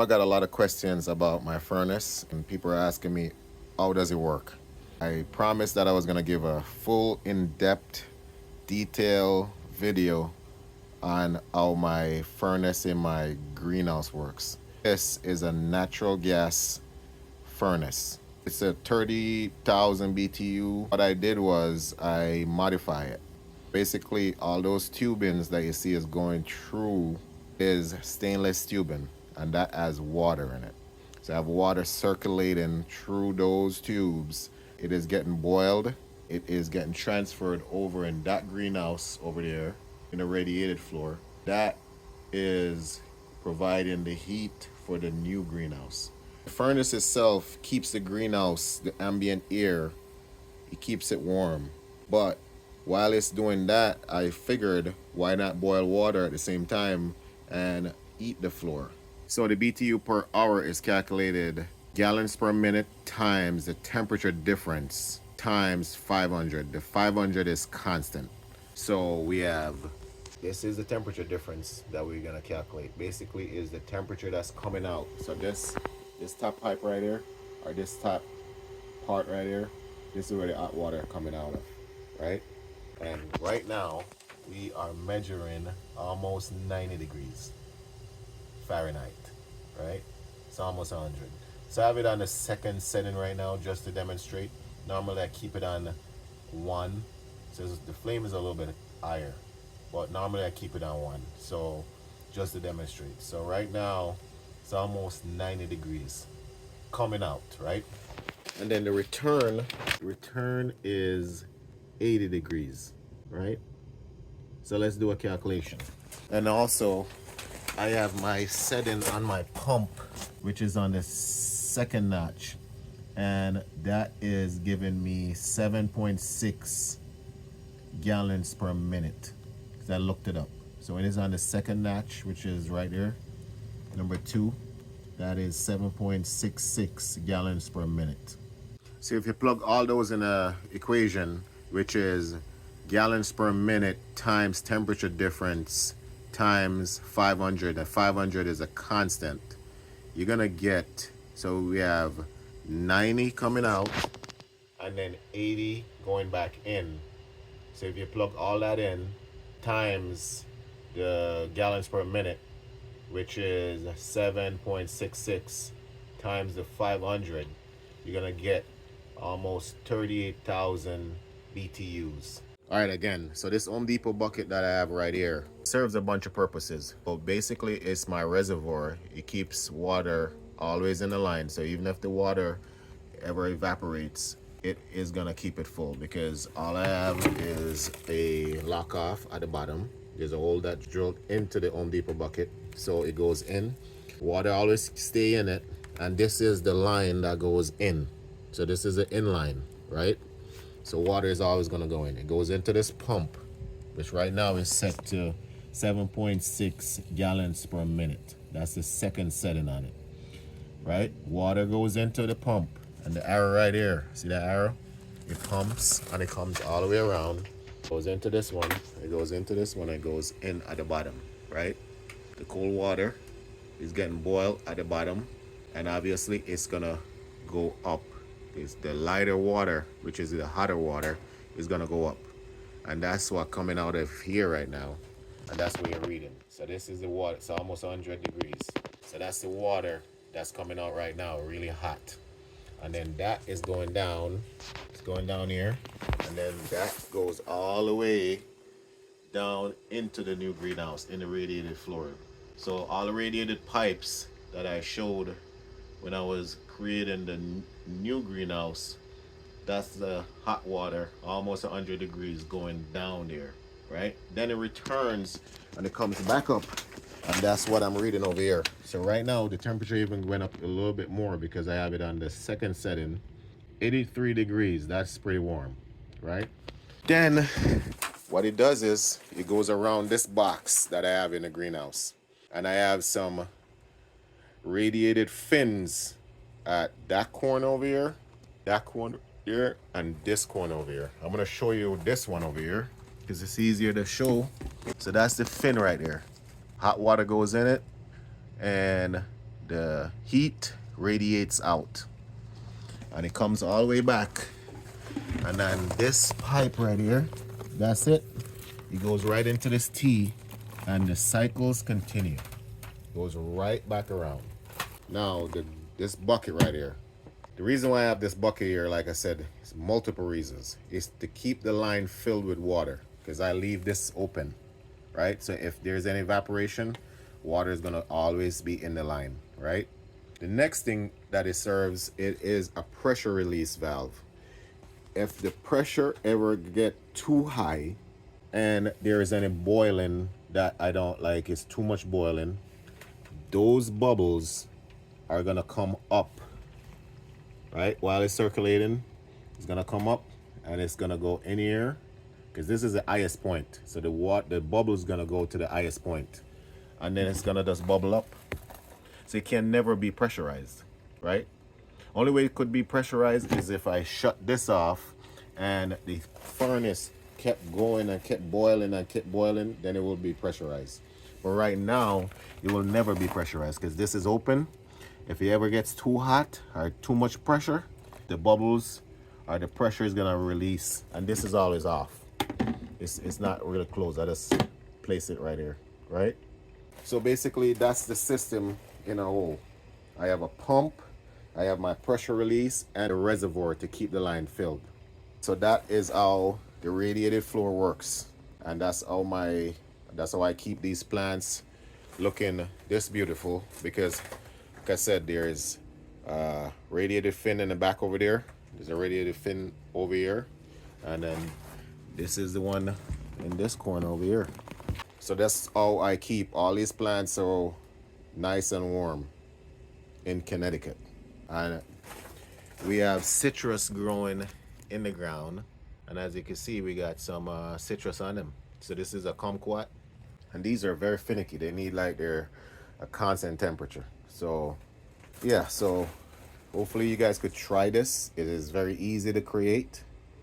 I got a lot of questions about my furnace, and people are asking me, how does it work? I promised that I was going to give a full, in-depth, detailed video on how my furnace in my greenhouse works. This is a natural gas furnace. It's a 30,000 BTU. What I did was I modify it. Basically, all those tubings that you see is going through is stainless tubing, and that has water in it. So I have water circulating through those tubes. It is getting boiled. It is getting transferred over in that greenhouse over there in the radiated floor. That is providing the heat for the new greenhouse. The furnace itself keeps the greenhouse, the ambient air, it keeps it warm. But while it's doing that, I figured why not boil water at the same time and heat the floor. So the BTU per hour is calculated gallons per minute times the temperature difference times 500. The 500 is constant. So we have, this is the temperature difference that we're gonna calculate. Basically is the temperature that's coming out. So this top pipe right here, or this top part right here, this is where the hot water coming out of, right? And right now we are measuring almost 90 degrees Fahrenheit, right? It's almost 100. So I have it on the second setting right now just to demonstrate. Normally I keep it on 1, so the flame is a little bit higher, but normally I keep it on 1, so just to demonstrate. So right now it's almost 90 degrees coming out, right? And then the return is 80 degrees, right? So let's do a calculation. And also I have my setting on my pump, which is on the second notch, and that is giving me 7.6 gallons per minute, because I looked it up. So it is on the second notch, which is right there, number 2. That is 7.66 gallons per minute. So if you plug all those in a equation, which is gallons per minute times temperature difference times 500, and 500 is a constant, you're gonna get, so we have 90 coming out and then 80 going back in. So if you plug all that in times the gallons per minute, which is 7.66 times the 500, you're gonna get almost 38,000 BTUs. All right, again, so this Home Depot bucket that I have right here serves a bunch of purposes. But basically, it's my reservoir. It keeps water always in the line. So even if the water ever evaporates, it is gonna keep it full, because all I have is a lock off at the bottom. There's a hole that's drilled into the Home Depot bucket, so it goes in. Water always stay in it, and this is the line that goes in. So this is an inline, right? So water is always gonna go in. It goes into this pump, which right now is set to 7.6 gallons per minute. That's the second setting on it, right? Water goes into the pump, and the arrow right here, see that arrow? It pumps and it comes all the way around. Goes into this one, it goes into this one, it goes in at the bottom, right? The cold water is getting boiled at the bottom, and obviously it's gonna go up. It's the lighter water, which is the hotter water, is gonna go up, and that's what coming out of here right now, and that's what you're reading. So this is the water. It's almost 100 degrees. So that's the water that's coming out right now, really hot. And then that is going down. It's going down here, and then that goes all the way down into the new greenhouse in the radiated floor. So all the radiated pipes that I showed when I was creating the new greenhouse, that's the hot water, almost 100 degrees going down there, right? Then it returns and it comes back up, and that's what I'm reading over here. So right now the temperature even went up a little bit more because I have it on the second setting, 83 degrees. That's pretty warm, right? Then what it does is it goes around this box that I have in the greenhouse, and I have some radiated fins at that corner over here, that corner here, and this corner over here. I'm gonna show you this one over here because it's easier to show. So that's the fin right there. Hot water goes in it, and the heat radiates out and it comes all the way back, and then this pipe right here, that's it, it goes right into this T and the cycles continue. Goes right back around. Now this bucket right here, the reason why I have this bucket here, like I said, is multiple reasons. It's to keep the line filled with water, because I leave this open, right? So if there's any evaporation, water is gonna always be in the line, right? The next thing that it serves, it is a pressure release valve. If the pressure ever get too high and there is any boiling that I don't like, it's too much boiling, those bubbles are gonna come up, right? While it's circulating, it's gonna come up and it's gonna go in here, because this is the highest point. So the bubble is gonna go to the highest point, and then it's gonna just bubble up. So it can never be pressurized, right? Only way it could be pressurized is if I shut this off and the furnace kept going and kept boiling and kept boiling, then it will be pressurized. But right now, it will never be pressurized because this is open. If it ever gets too hot or too much pressure, the bubbles or the pressure is gonna release, and this is always off. It's not really closed. I just place it right here, right? So basically, that's the system in a whole. I have a pump, I have my pressure release, and a reservoir to keep the line filled. So that is how the radiated floor works, and that's how I keep these plants looking this beautiful, because like I said, there's a radiated fin in the back over there, there's a radiated fin over here, and then this is the one in this corner over here. So that's how I keep all these plants so nice and warm in Connecticut. And we have citrus growing in the ground, and as you can see, we got some citrus on them. So this is a kumquat, and these are very finicky. They need like a constant temperature. So yeah, so hopefully you guys could try this. It is very easy to create.